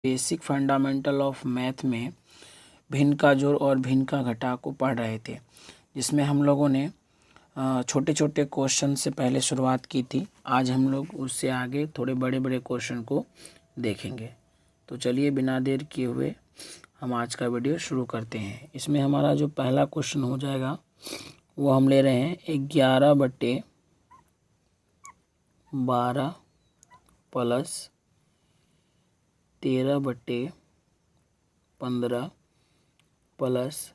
Basic fundamental of math में भिन्न का जोड़ और भिन्न का घटा को पढ़ रहे थे, जिसमें हम लोगों ने छोटे छोटे क्वेश्चन से पहले शुरुआत की थी। आज हम लोग उससे आगे थोड़े बड़े बड़े क्वेश्चन को देखेंगे। तो चलिए बिना देर किए हुए हम आज का वीडियो शुरू करते हैं। इसमें हमारा जो पहला क्वेश्चन हो जाएगा वो हम ले रहे हैं 11/12 प्लस 13/15 प्लस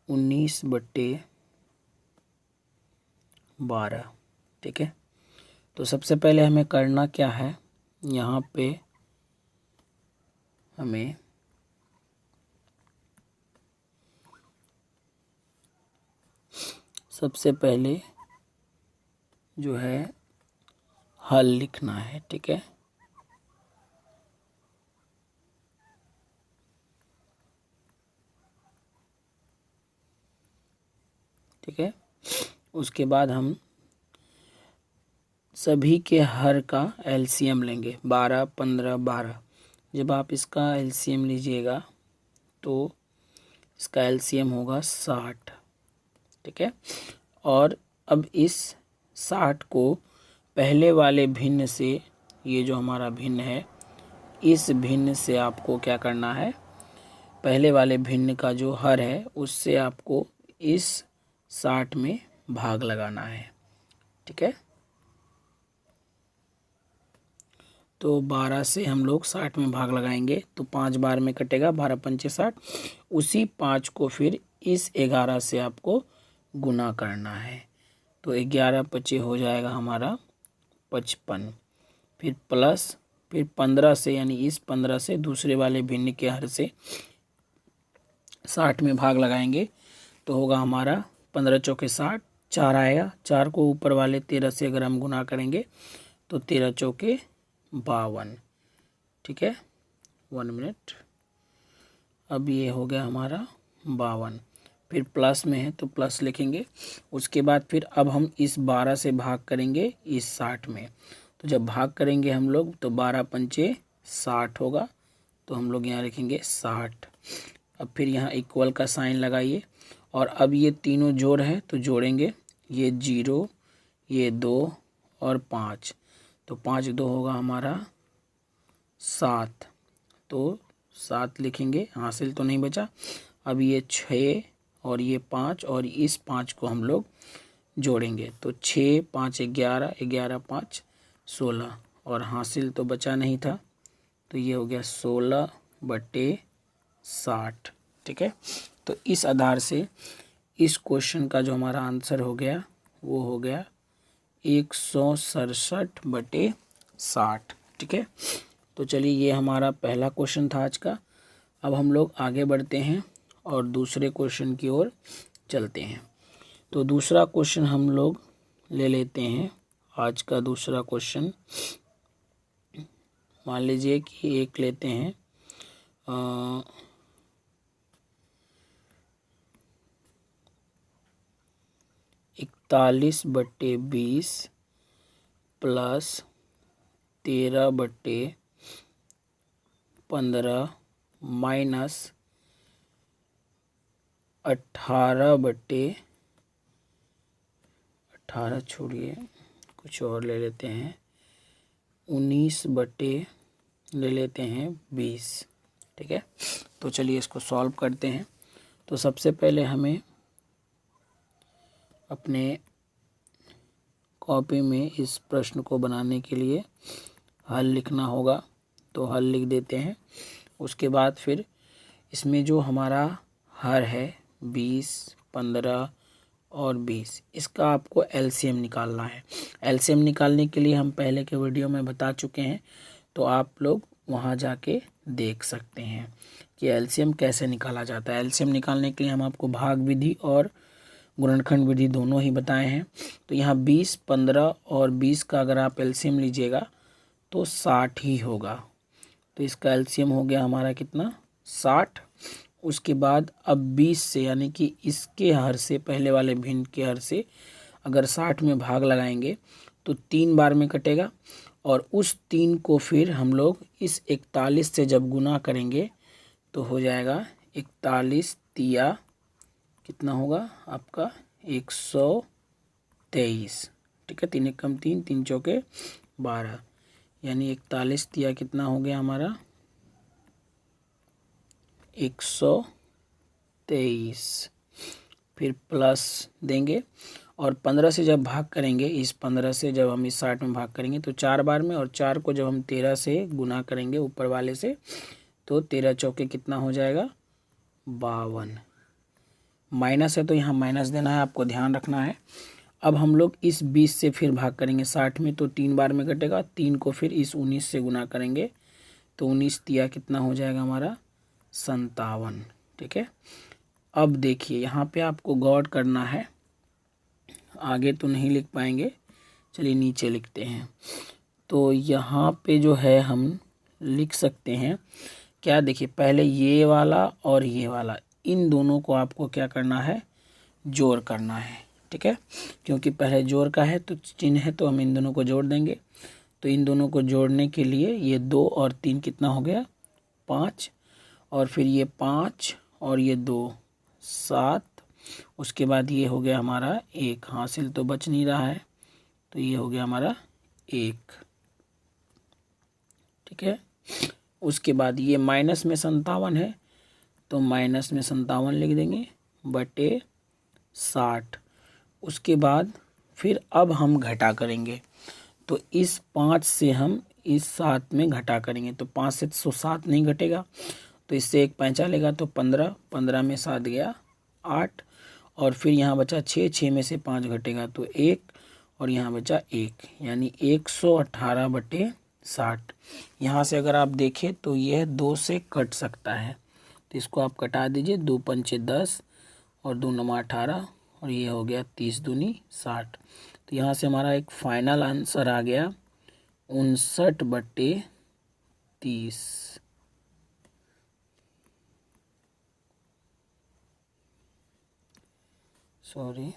19/12। ठीक है, तो सबसे पहले हमें करना क्या है, यहाँ पे हमें सबसे पहले जो है हल लिखना है। ठीक है, ठीक है, उसके बाद हम सभी के हर का एलसीएम लेंगे। 12, 15, 12। जब आप इसका एलसीएम लीजिएगा तो इसका एलसीएम होगा 60। ठीक है, और अब इस 60 को पहले वाले भिन्न से, ये जो हमारा भिन्न है, इस भिन्न से आपको क्या करना है, पहले वाले भिन्न का जो हर है उससे आपको इस 60 में भाग लगाना है। ठीक है, तो 12 से हम लोग 60 में भाग लगाएंगे तो 5 बार में कटेगा, 12 पंचे 60। उसी 5 को फिर इस 11 से आपको गुना करना है, तो 11 पचे हो जाएगा हमारा 55। फिर प्लस, फिर 15 से, यानी इस 15 से दूसरे वाले भिन्न के हर से 60 में भाग लगाएंगे तो होगा हमारा 15 चौके 60, 4 आएगा। 4 को ऊपर वाले 13 से अगर हम गुना करेंगे तो 13 चौके 52। ठीक है, 1 मिनट। अब ये हो गया हमारा 52। फिर प्लस में है तो प्लस लिखेंगे। उसके बाद फिर अब हम इस 12 से भाग करेंगे इस 60 में, तो जब भाग करेंगे हम लोग तो 12 पंचे 60 होगा, तो हम लोग यहाँ लिखेंगे 60। अब फिर यहाँ इक्वल का साइन लगाइए, और अब ये तीनों जोड़ है तो जोड़ेंगे, ये 0, ये 2 और 5, तो 5 2 होगा हमारा 7, तो 7 लिखेंगे। हासिल तो नहीं बचा। अब ये 6 और ये 5 और इस 5 को हम लोग जोड़ेंगे, तो 6 5 11, 11 5 16, और हासिल तो बचा नहीं था, तो ये हो गया 16/60। ठीक है, तो इस आधार से इस क्वेश्चन का जो हमारा आंसर हो गया वो हो गया 167/60। ठीक है, तो चलिए ये हमारा पहला क्वेश्चन था आज का। अब हम लोग आगे बढ़ते हैं और दूसरे क्वेश्चन की ओर चलते हैं। तो दूसरा क्वेश्चन हम लोग ले लेते हैं। आज का दूसरा क्वेश्चन मान लीजिए कि एक लेते हैं 41/20 प्लस 13/15 माइनस 18 छोड़िए, कुछ और ले लेते हैं, 19 ले लेते हैं 20। ठीक है, तो चलिए इसको सॉल्व करते हैं। तो सबसे पहले हमें अपने कॉपी में इस प्रश्न को बनाने के लिए हल लिखना होगा, तो हल लिख देते हैं। उसके बाद फिर इसमें जो हमारा हर है 20, 15 और 20, इसका आपको एलसीएम निकालना है। एलसीएम निकालने के लिए हम पहले के वीडियो में बता चुके हैं, तो आप लोग वहां जाके देख सकते हैं कि एलसीएम कैसे निकाला जाता है। एलसीएम निकालने के लिए हम आपको भाग विधि और गुणनखंड विधि दोनों ही बताए हैं। तो यहाँ 20, 15 और 20 का अगर आप एलसीएम लीजिएगा तो 60 ही होगा, तो इसका एलसीएम हो गया हमारा कितना, 60। उसके बाद अब 20 से, यानी कि इसके हर से, पहले वाले भिन्न के हर से अगर 60 में भाग लगाएंगे तो 3 बार में कटेगा, और उस 3 को फिर हम लोग इस 41 से जब गुना करेंगे तो हो जाएगा 41 तिया कितना होगा आपका 123। ठीक है, 3 एकम 3, 3 चौके 12, यानी 41 तिया कितना हो गया हमारा 123। फिर प्लस देंगे और 15 से जब भाग करेंगे, इस 15 से जब हम इस 60 में भाग करेंगे तो 4 बार में, और 4 को जब हम 13 से गुना करेंगे ऊपर वाले से तो 13 चौके कितना हो जाएगा 52। माइनस है तो यहाँ माइनस देना है, आपको ध्यान रखना है। अब हम लोग इस 20 से फिर भाग करेंगे 60 में तो 3 बार में घटेगा, 3 को फिर इस 19 से गुना करेंगे तो 19 तिया कितना हो जाएगा हमारा 57। ठीक है, अब देखिए यहाँ पे आपको गौर करना है, आगे तो नहीं लिख पाएंगे, चलिए नीचे लिखते हैं। तो यहाँ पे जो है हम लिख सकते हैं क्या, देखिए पहले ये वाला और ये वाला, इन दोनों को आपको क्या करना है जोड़ करना है। ठीक है, क्योंकि पहले जोड़ का है तो चिन्ह है तो हम इन दोनों को जोड़ देंगे। तो इन दोनों को जोड़ने के लिए ये 2 और 3 कितना हो गया 5, और फिर ये 5 और ये 2 7, उसके बाद ये हो गया हमारा 1, हासिल तो बच नहीं रहा है तो ये हो गया हमारा 1। ठीक है, उसके बाद ये माइनस में 57 है तो माइनस में 57 लिख देंगे बटे 60। उसके बाद फिर अब हम घटा करेंगे तो इस 5 से हम इस 7 में घटा करेंगे तो 5 से 7 नहीं घटेगा तो इससे 1 पैंचा लेगा तो 15, 15 में 7 गया 8, और फिर यहाँ बचा 6, 6 में से 5 घटेगा तो 1, और यहाँ बचा 1, यानी 118 बटे 60। यहाँ से अगर आप देखें तो यह 2 से कट सकता है तो इसको आप कटा दीजिए, 2 पंचे 10 और 2 नमा 18, और ये हो गया 30 दूनी 60। तो यहाँ से हमारा एक फाइनल आंसर आ गया 59 बटे 30। सॉरी,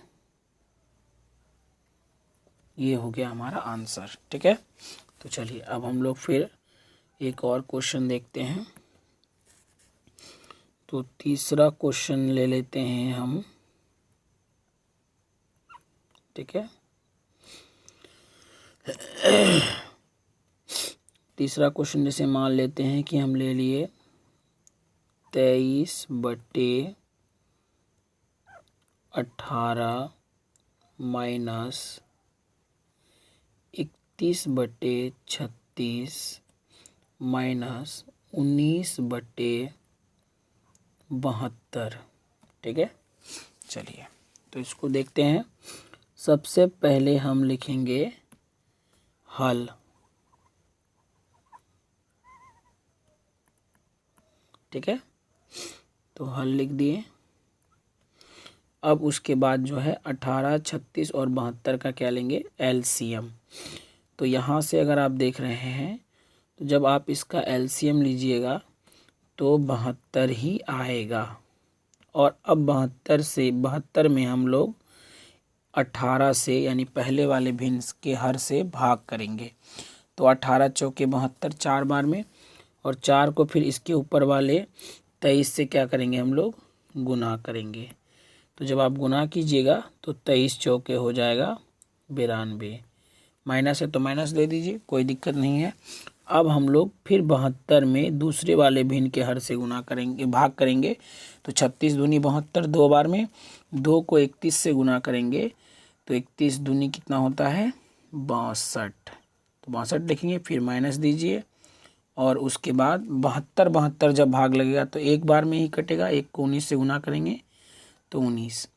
ये हो गया हमारा आंसर। ठीक है, तो चलिए अब हम लोग फिर एक और क्वेश्चन देखते हैं। तो तीसरा क्वेश्चन ले लेते हैं हम। ठीक है, तीसरा क्वेश्चन जैसे मान लेते हैं कि हम ले लिए 23 बटे 18 माइनस 31 बटे 36 माइनस 19 बटे 72। ठीक है, चलिए तो इसको देखते हैं। सबसे पहले हम लिखेंगे हल। ठीक है, तो हल लिख दिए। अब उसके बाद जो है 18, 36 और 72 का क्या लेंगे एलसीएम। तो यहाँ से अगर आप देख रहे हैं तो जब आप इसका एलसीएम लीजिएगा तो 72 ही आएगा। और अब 72 से 72 में हम लोग 18 से यानी पहले वाले भिन्न के हर से भाग करेंगे तो 18 चौके 72 4 बार में, और 4 को फिर इसके ऊपर वाले 23 से क्या करेंगे हम लोग गुना करेंगे। तो जब आप गुना कीजिएगा तो 23 चौके हो जाएगा 92। माइनस है तो माइनस दे दीजिए, कोई दिक्कत नहीं है। अब हम लोग फिर 72 में दूसरे वाले भिन्न के हर से गुना करेंगे, भाग करेंगे तो 36 दूनी 72 2 बार में, 2 को 31 से गुना करेंगे तो 31 दूनी कितना होता है 62। तो 62 लिखेंगे, फिर माइनस दीजिए, और उसके बाद 72 72 जब भाग लगेगा तो एक बार में ही कटेगा, 1 को 19 से गुना करेंगे तो 19।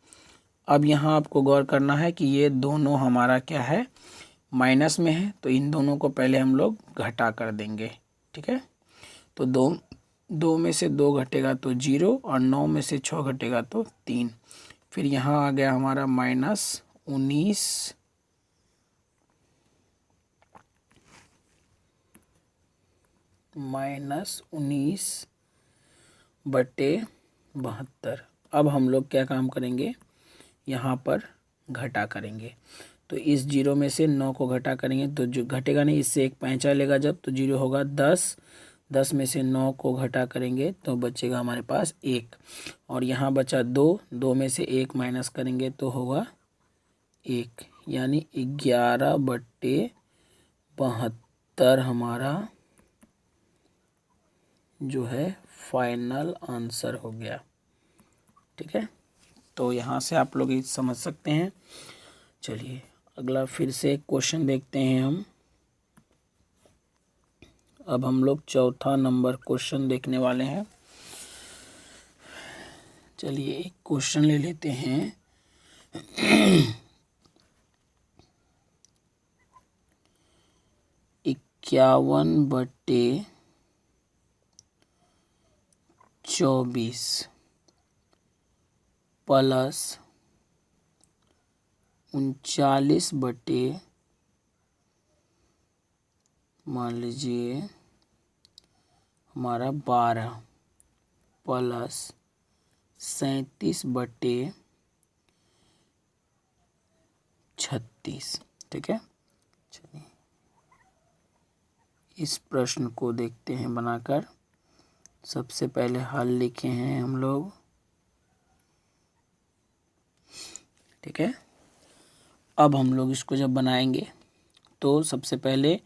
अब यहाँ आपको गौर करना है कि ये दोनों हमारा क्या है माइनस में है तो इन दोनों को पहले हम लोग घटा कर देंगे। ठीक है, तो 2 में से 2 घटेगा तो 0, और 9 में से 6 घटेगा तो 3। फिर यहाँ आ गया हमारा -19 बटे 72। अब हम लोग क्या काम करेंगे यहाँ पर घटा करेंगे तो इस 0 में से 9 को घटा करेंगे तो जो घटेगा नहीं, इससे एक पैंचा लेगा जब, तो 0 होगा 10। 10 में से 9 को घटा करेंगे तो बचेगा हमारे पास 1, और यहाँ बचा 2। 2 में से 1 माइनस करेंगे तो होगा 1, यानी 11/72 हमारा जो है फाइनल आंसर हो गया। ठीक है, तो यहाँ से आप लोग ये समझ सकते हैं। चलिए अगला फिर से क्वेश्चन देखते हैं हम। अब हम लोग चौथा नंबर क्वेश्चन देखने वाले हैं। चलिए एक क्वेश्चन ले लेते हैं। 51/24 प्लस 39 मान लीजिए हमारा 12 प्लस 37/36। ठीक है, चलिए इस प्रश्न को देखते हैं बनाकर। सबसे पहले हल लिखे हैं हम लोग। ठीक है, अब हम लोग इसको जब बनाएंगे तो सबसे पहले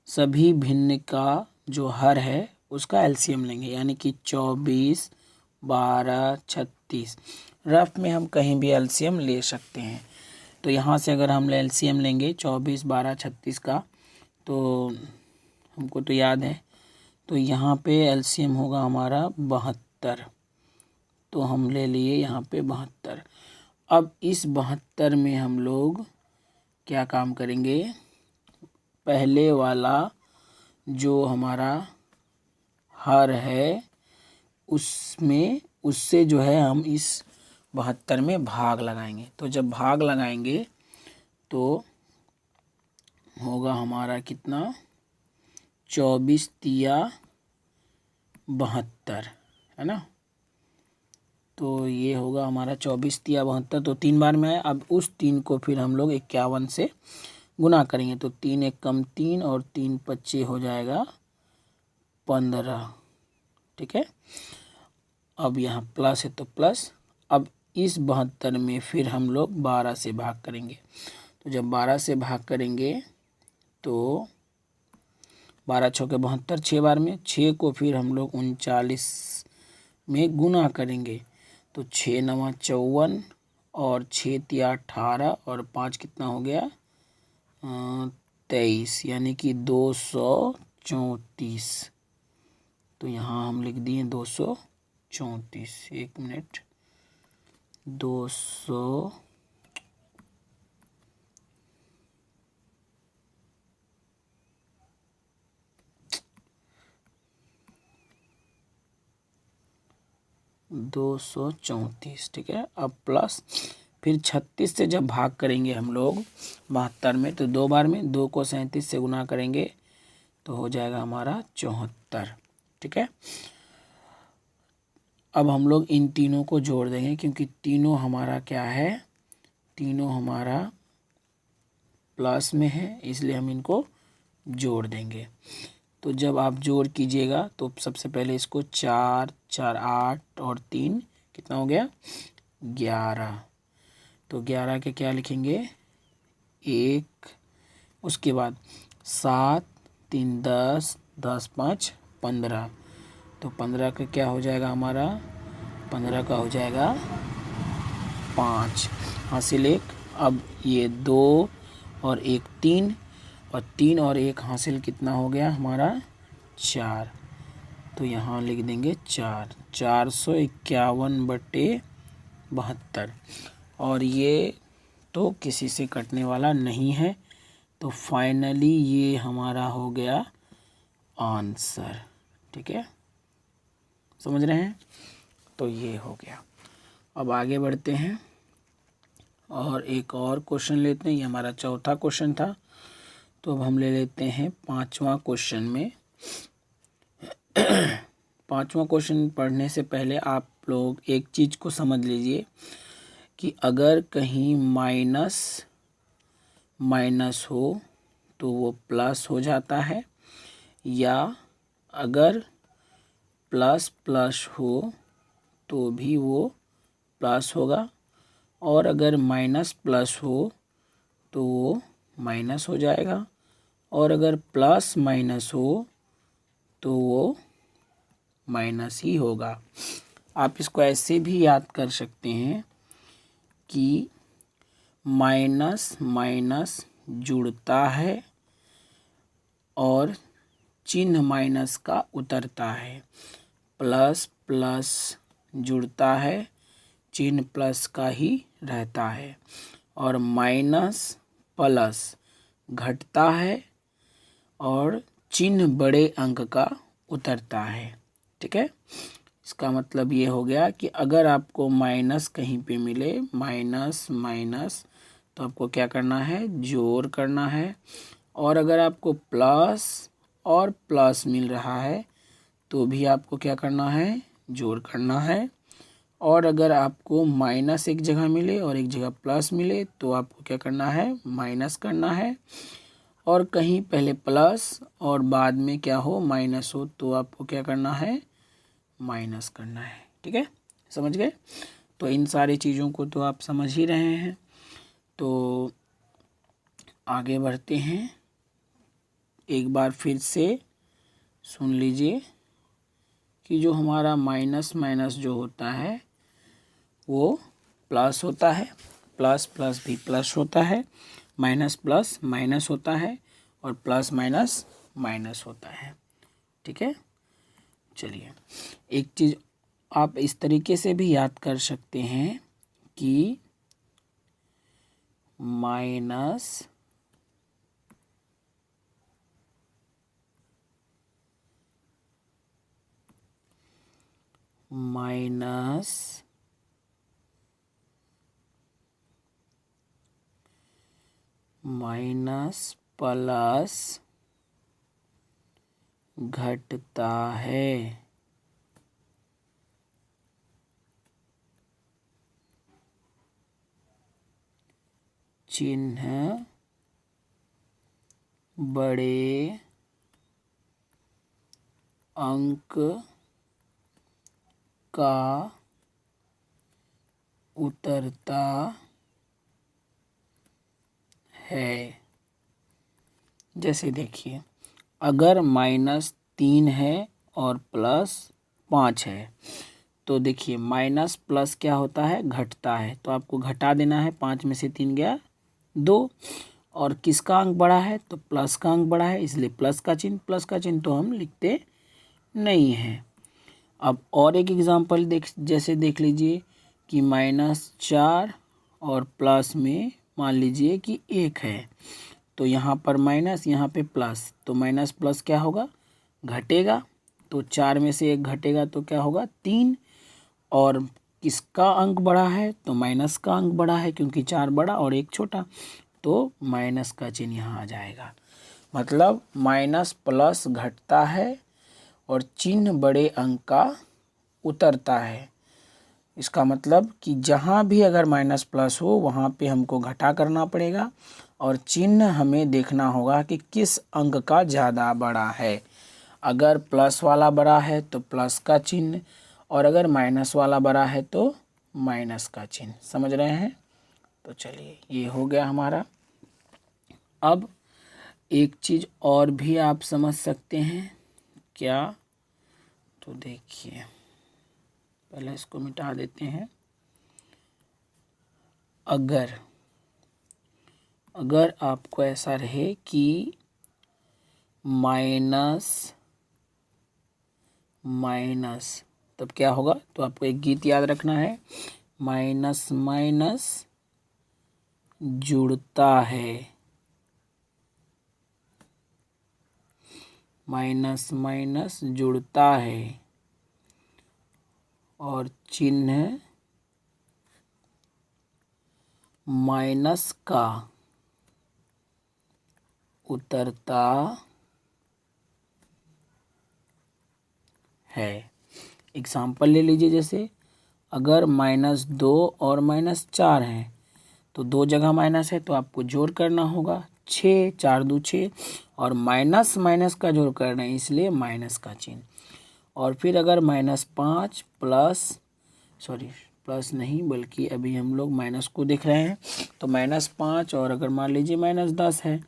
सभी भिन्न का जो हर है उसका एलसीएम लेंगे, यानी कि 24, 12, 36। रफ में हम कहीं भी एलसीएम ले सकते हैं। तो यहाँ से अगर हम एलसीएम लेंगे 24, 12, 36 का, तो हमको तो याद है, तो यहाँ पे एलसीएम होगा हमारा 72। तो हम ले लिए यहाँ पे 72। अब इस 72 में हम लोग क्या काम करेंगे, पहले वाला जो हमारा हर है उसमें उससे जो है हम इस 72 में भाग लगाएंगे। तो जब भाग लगाएंगे तो होगा हमारा कितना, 24 तिया 72, है ना। तो ये होगा हमारा 24 तिया 72, तो 3 बार में है। अब उस 3 को फिर हम लोग 51 से गुना करेंगे, तो 3 एक कम 3 और 3 25 हो जाएगा 15। ठीक है, अब यहाँ प्लस है तो प्लस। अब इस 72 में फिर हम लोग 12 से भाग करेंगे। तो जब 12 से भाग करेंगे तो 12 छः के 72, 6 बार में। 6 को फिर हम लोग 39 में गुना करेंगे, तो 6 9 54 और 6 तिया 18 और 5 कितना हो गया, 23, यानी कि 234। तो यहाँ हम लिख दिए 234। एक मिनट, 200 234। ठीक है, अब प्लस फिर 36 से जब भाग करेंगे हम लोग 72 में, तो 2 बार में। 2 को 37 से गुना करेंगे तो हो जाएगा हमारा 74। ठीक है, अब हम लोग इन तीनों को जोड़ देंगे, क्योंकि तीनों हमारा क्या है, तीनों हमारा प्लस में है, इसलिए हम इनको जोड़ देंगे। तो जब आप जोड़ कीजिएगा तो सबसे पहले इसको 4 4 8 और 3 कितना हो गया, 11। तो 11 के क्या लिखेंगे, 1। उसके बाद 7 3 10 10 5 15। तो 15 का क्या हो जाएगा हमारा, 15 का हो जाएगा 5 हासिल 1। अब ये 2 और 1 3, और 3 और 1 हासिल कितना हो गया हमारा, 4। तो यहाँ लिख देंगे 4, 451/72। और ये तो किसी से कटने वाला नहीं है, तो फाइनली ये हमारा हो गया आंसर। ठीक है, समझ रहे हैं। तो ये हो गया। अब आगे बढ़ते हैं और एक और क्वेश्चन लेते हैं। ये हमारा चौथा क्वेश्चन था, तो अब हम ले लेते हैं 5वां क्वेश्चन में। 5वां क्वेश्चन पढ़ने से पहले आप लोग एक चीज़ को समझ लीजिए कि अगर कहीं माइनस हो तो वो प्लस हो जाता है, या अगर प्लस प्लस हो तो भी वो प्लस होगा, और अगर माइनस प्लस हो तो वो माइनस हो जाएगा, और अगर प्लस माइनस हो तो वो माइनस ही होगा। आप इसको ऐसे भी याद कर सकते हैं कि माइनस माइनस जुड़ता है और चिन्ह माइनस का उतरता है, प्लस प्लस जुड़ता है, चिन्ह प्लस का ही रहता है, और माइनस प्लस घटता है और चिन्ह बड़े अंक का उतरता है। ठीक है, इसका मतलब ये हो गया कि अगर आपको माइनस कहीं पे मिले, माइनस माइनस, तो आपको क्या करना है, जोड़ करना है, और अगर आपको प्लस और प्लस मिल रहा है तो भी आपको क्या करना है, जोड़ करना है, और अगर आपको माइनस एक जगह मिले और एक जगह प्लस मिले तो आपको क्या करना है, माइनस करना है, और कहीं पहले प्लस और बाद में क्या हो, माइनस हो, तो आपको क्या करना है, माइनस करना है। ठीक है, समझ गए? तो इन सारी चीज़ों को तो आप समझ ही रहे हैं। तो आगे बढ़ते हैं, एक बार फिर से सुन लीजिए कि जो हमारा माइनस माइनस जो होता है वो प्लस होता है, प्लस प्लस भी प्लस होता है, माइनस प्लस माइनस होता है, और प्लस माइनस माइनस होता है। ठीक है, चलिए एक चीज़ आप इस तरीके से भी याद कर सकते हैं कि माइनस माइनस माइनस प्लस घटता है, चिन्ह बड़े अंक का उतरता है। जैसे देखिए, अगर -3 है और +5 है तो देखिए माइनस प्लस क्या होता है, घटता है, तो आपको घटा देना है, 5 में से 3 गया 2, और किसका अंक बड़ा है, तो प्लस का अंक बड़ा है, इसलिए प्लस का चिन्ह तो हम लिखते नहीं हैं। अब और एक एग्जांपल जैसे देख लीजिए कि -4 और प्लस में मान लीजिए कि 1 है, तो यहाँ पर माइनस, यहाँ पे प्लस, तो माइनस प्लस क्या होगा, घटेगा, तो 4 में से 1 घटेगा तो क्या होगा, 3, और किसका अंक बड़ा है, तो माइनस का अंक बड़ा है, क्योंकि 4 बड़ा और 1 छोटा, तो माइनस का चिन्ह यहाँ आ जाएगा। मतलब माइनस प्लस घटता है और चिन्ह बड़े अंक का उतरता है। इसका मतलब कि जहाँ भी अगर माइनस प्लस हो वहाँ पे हमको घटा करना पड़ेगा, और चिन्ह हमें देखना होगा कि किस अंक का ज़्यादा बड़ा है। अगर प्लस वाला बड़ा है तो प्लस का चिन्ह, और अगर माइनस वाला बड़ा है तो माइनस का चिन्ह। समझ रहे हैं? तो चलिए ये हो गया हमारा। अब एक चीज़ और भी आप समझ सकते हैं क्या, तो देखिए पहले इसको मिटा देते हैं। अगर आपको ऐसा रहे कि माइनस माइनस, तब क्या होगा, तो आपको एक गीत याद रखना है, माइनस माइनस जुड़ता है, माइनस माइनस जुड़ता है, और चिन्ह माइनस का उतरता है। एग्जाम्पल ले लीजिए, जैसे अगर -2 और -4 हैं तो 2 जगह माइनस है तो आपको जोड़ करना होगा। 6 4 2 6 और माइनस माइनस का जोड़ कर रहे हैं इसलिए माइनस का चिन्ह। और फिर अगर -5 प्लस नहीं बल्कि अभी हम लोग माइनस को देख रहे हैं, तो -5 और अगर मान लीजिए -10 है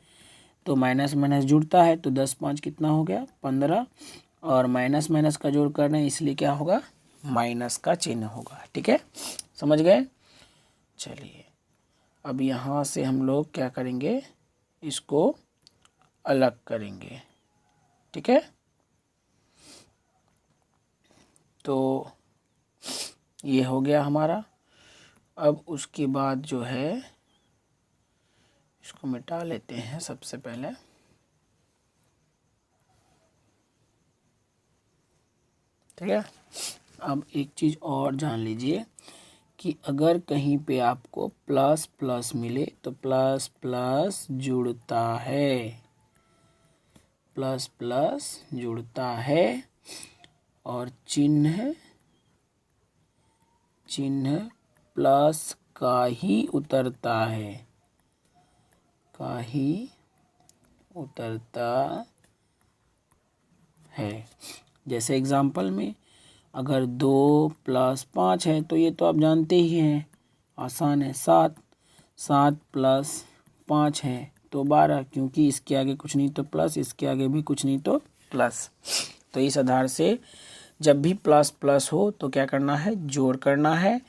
तो माइनस माइनस जुड़ता है तो 10 5 कितना हो गया 15 और माइनस माइनस का जोड़ कर रहे हैं इसलिए क्या होगा माइनस का चिन्ह होगा। ठीक है, समझ गए। चलिए अब यहाँ से हम लोग क्या करेंगे, इसको अलग करेंगे। ठीक है, तो ये हो गया हमारा। अब उसके बाद जो है इसको मिटा लेते हैं सबसे पहले। ठीक है, अब एक चीज़ और जान लीजिए कि अगर कहीं पे आपको प्लस प्लस मिले तो प्लस प्लस जुड़ता है, प्लस प्लस जुड़ता है और चिन्ह प्लस का ही उतरता है, का ही उतरता है। जैसे एग्जाम्पल में अगर 2 + 5 है तो ये तो आप जानते ही हैं, आसान है। 7 + 5 है तो 12, क्योंकि इसके आगे कुछ नहीं तो प्लस, इसके आगे भी कुछ नहीं तो प्लस। तो इस आधार से जब भी प्लस प्लस हो तो क्या करना है, जोड़ करना है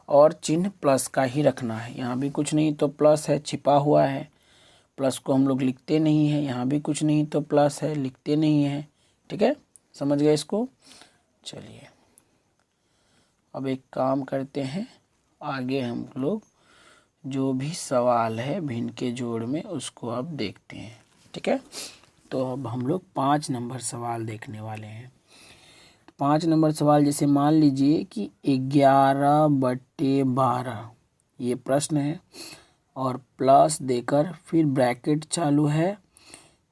और चिन्ह प्लस का ही रखना है। यहाँ भी कुछ नहीं तो प्लस है, छिपा हुआ है, प्लस को हम लोग लिखते नहीं हैं। यहाँ भी कुछ नहीं तो प्लस है, लिखते नहीं हैं। ठीक है, समझ गए इसको। चलिए अब एक काम करते हैं, आगे हम लोग जो भी सवाल है भिन्न के जोड़ में उसको अब देखते हैं। ठीक है, तो अब हम लोग 5 नंबर सवाल देखने वाले हैं। 5 नंबर सवाल जैसे मान लीजिए कि 11/12 ये प्रश्न है और प्लस देकर फिर ब्रैकेट चालू है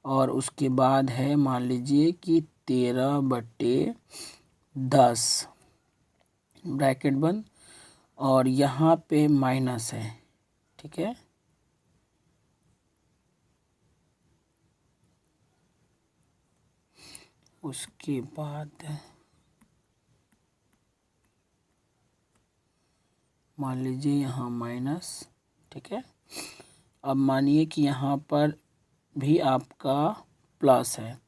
और उसके बाद है मान लीजिए कि 13/10 ब्रैकेट बंद और यहाँ पे माइनस है। ठीक है, उसके बाद मान लीजिए यहाँ माइनस। ठीक है, अब मानिए कि यहाँ पर भी आपका प्लस है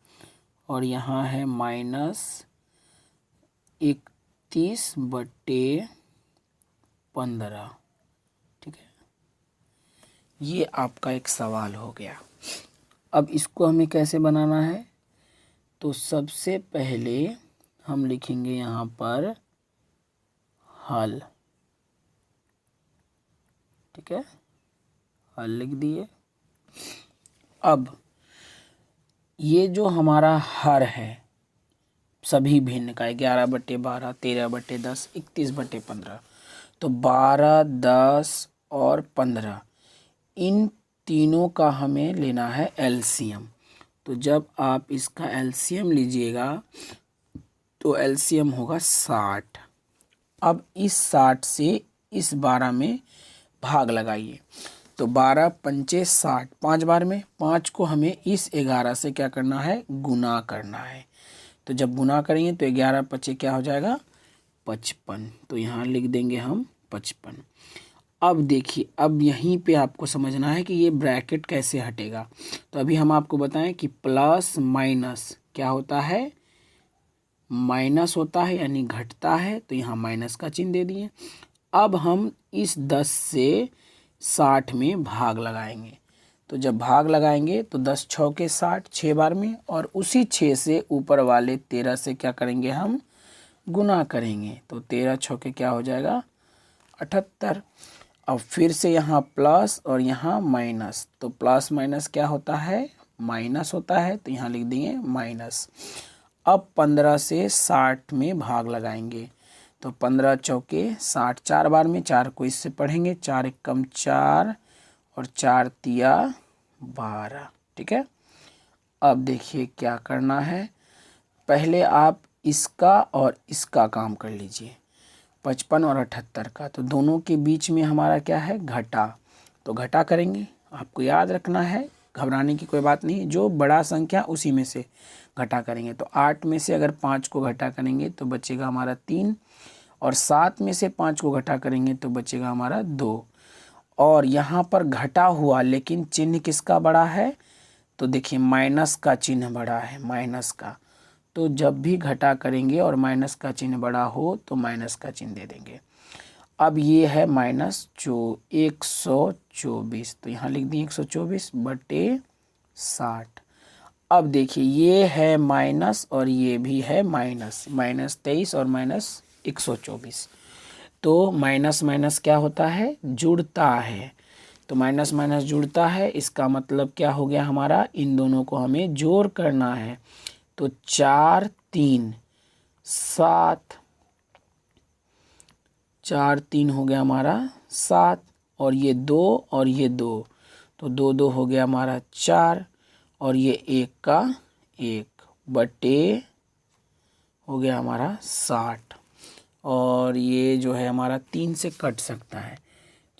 और यहाँ है -31/15। ठीक है, ये आपका एक सवाल हो गया। अब इसको हमें कैसे बनाना है, तो सबसे पहले हम लिखेंगे यहाँ पर हल। ठीक है, हल लिख दिए। अब ये जो हमारा हर है सभी भिन्न का 11/12, 13/10, 31/15, तो 12, 10 और 15 इन तीनों का हमें लेना है एलसीएम। तो जब आप इसका एलसीएम लीजिएगा तो एलसीएम होगा 60। अब इस 60 से इस 12 में भाग लगाइए तो 12 पंचे 60, 5 बार में 5 को हमें इस 11 से क्या करना है, गुना करना है। तो जब गुना करेंगे तो 11 पचे क्या हो जाएगा 55, तो यहाँ लिख देंगे हम 55। अब देखिए, अब यहीं पे आपको समझना है कि ये ब्रैकेट कैसे हटेगा। तो अभी हम आपको बताएं कि प्लस माइनस क्या होता है, माइनस होता है यानी घटता है, तो यहाँ माइनस का चिन्ह दे दिए। अब हम इस 10 से 60 में भाग लगाएंगे, तो जब भाग लगाएंगे तो 10 6 के 60, 6 बार में, और उसी 6 से ऊपर वाले 13 से क्या करेंगे हम गुना करेंगे, तो 13 6 के क्या हो जाएगा 78। अब फिर से यहाँ प्लस और यहाँ माइनस, तो प्लस माइनस क्या होता है, माइनस होता है, तो यहाँ लिख देंगे माइनस। अब 15 से 60 में भाग लगाएंगे, तो 15 चौके 60, 4 बार में, 4 को इससे पढ़ेंगे, 4 एकम 4 और 4 तिया 12। ठीक है, अब देखिए क्या करना है, पहले आप इसका और इसका काम कर लीजिए, 55 और 78 का, तो दोनों के बीच में हमारा क्या है घटा, तो घटा करेंगे, आपको याद रखना है, घबराने की कोई बात नहीं, जो बड़ा संख्या उसी में से घटा करेंगे। तो 8 में से अगर 5 को घटा करेंगे तो बचेगा हमारा 3, और 7 में से 5 को घटा करेंगे तो बचेगा हमारा 2। और यहाँ पर घटा हुआ लेकिन चिन्ह किसका बड़ा है, तो देखिए माइनस का चिन्ह बड़ा है, माइनस का। तो जब भी घटा करेंगे और माइनस का चिन्ह बड़ा हो तो माइनस का चिन्ह दे देंगे। अब ये है माइनस 124, तो यहाँ लिख दिए 124/60। अब देखिए ये है माइनस और ये भी है माइनस, -23 और -124। तो माइनस माइनस क्या होता है, जुड़ता है। तो माइनस माइनस जुड़ता है, इसका मतलब क्या हो गया हमारा, इन दोनों को हमें जोड़ करना है। तो 4 3 7, 4 3 हो गया हमारा 7, और ये 2 और ये 2, तो 2 2 हो गया हमारा 4, और ये 1 का 1 बटे हो गया हमारा 60। और ये जो है हमारा 3 से कट सकता है,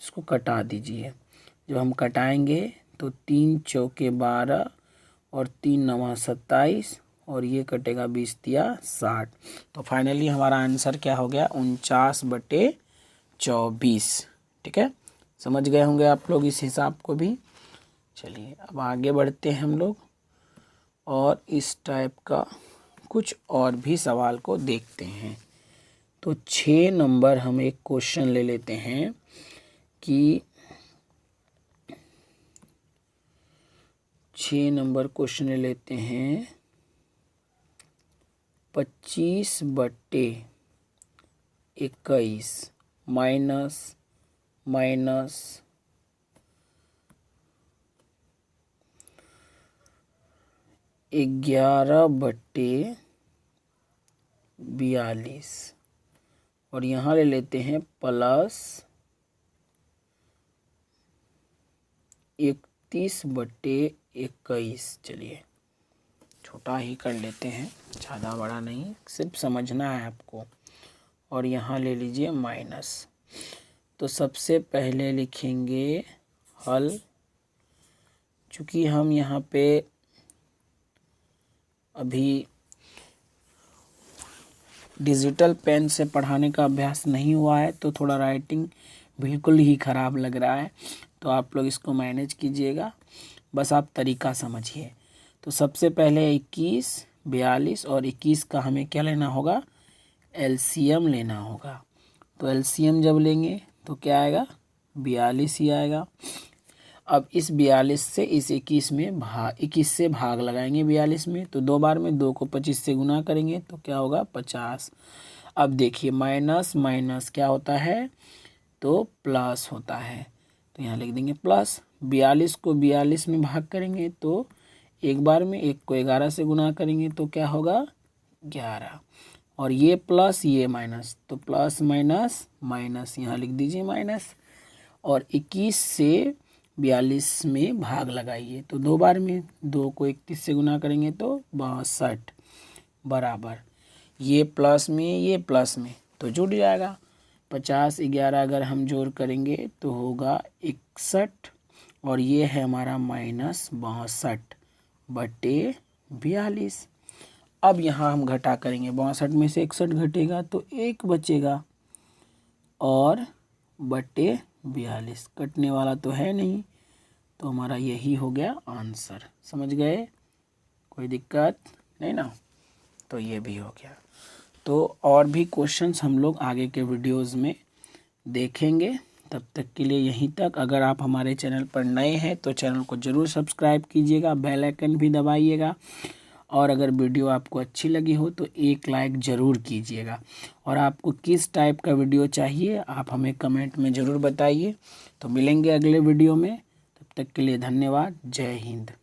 इसको कटा दीजिए। जब हम कटाएंगे तो 3 चौके 12 और 3 9 27, और ये कटेगा 20 तिया 60। तो फाइनली हमारा आंसर क्या हो गया, 49/24। ठीक है, समझ गए होंगे आप लोग इस हिसाब को भी। चलिए अब आगे बढ़ते हैं हम लोग, और इस टाइप का कुछ और भी सवाल को देखते हैं। तो 6 नंबर हम एक क्वेश्चन ले लेते हैं कि 6 नंबर क्वेश्चन ले लेते हैं, 25/21 माइनस 11/42, और यहाँ ले लेते हैं प्लस 31/21। चलिए छोटा ही कर लेते हैं, ज़्यादा बड़ा नहीं, सिर्फ समझना है आपको। और यहाँ ले लीजिए माइनस। तो सबसे पहले लिखेंगे हल, चूँकि हम यहाँ पे अभी डिजिटल पेन से पढ़ाने का अभ्यास नहीं हुआ है, तो थोड़ा राइटिंग बिल्कुल ही ख़राब लग रहा है, तो आप लोग इसको मैनेज कीजिएगा, बस आप तरीका समझिए। तो सबसे पहले 21, 42 और 21 का हमें क्या लेना होगा, एलसीएम लेना होगा। तो एलसीएम जब लेंगे तो क्या आएगा, 42 ही आएगा। अब इस 42 से इस 21 से भाग लगाएंगे 42 में, तो 2 बार में 2 को 25 से गुना करेंगे तो क्या होगा, 50। अब देखिए माइनस माइनस क्या होता है, तो प्लस होता है, तो यहाँ लिख देंगे प्लस। 42 को 42 में भाग करेंगे तो एक बार में 1 को 11 से गुना करेंगे तो क्या होगा, 11। और ये प्लस ये माइनस, तो प्लस माइनस माइनस, यहाँ लिख दीजिए माइनस। और 21 से 42 में भाग लगाइए, तो 2 बार में 2 को 31 से गुना करेंगे तो 62 बराबर, ये प्लस में ये प्लस में तो जुड़ जाएगा। 50 11 अगर हम जोड़ करेंगे तो होगा 61, और ये है हमारा -62/42। अब यहाँ हम घटा करेंगे, 62 में से 61 घटेगा तो 1 बचेगा, और बटे 42 कटने वाला तो है नहीं, तो हमारा यही हो गया आंसर। समझ गए, कोई दिक्कत नहीं ना, तो ये भी हो गया। तो और भी क्वेश्चंस हम लोग आगे के वीडियोस में देखेंगे, तब तक के लिए यहीं तक। अगर आप हमारे चैनल पर नए हैं तो चैनल को ज़रूर सब्सक्राइब कीजिएगा, बेल आइकन भी दबाइएगा, और अगर वीडियो आपको अच्छी लगी हो तो एक लाइक ज़रूर कीजिएगा। और आपको किस टाइप का वीडियो चाहिए आप हमें कमेंट में ज़रूर बताइए। तो मिलेंगे अगले वीडियो में, तब तक के लिए धन्यवाद। जय हिंद।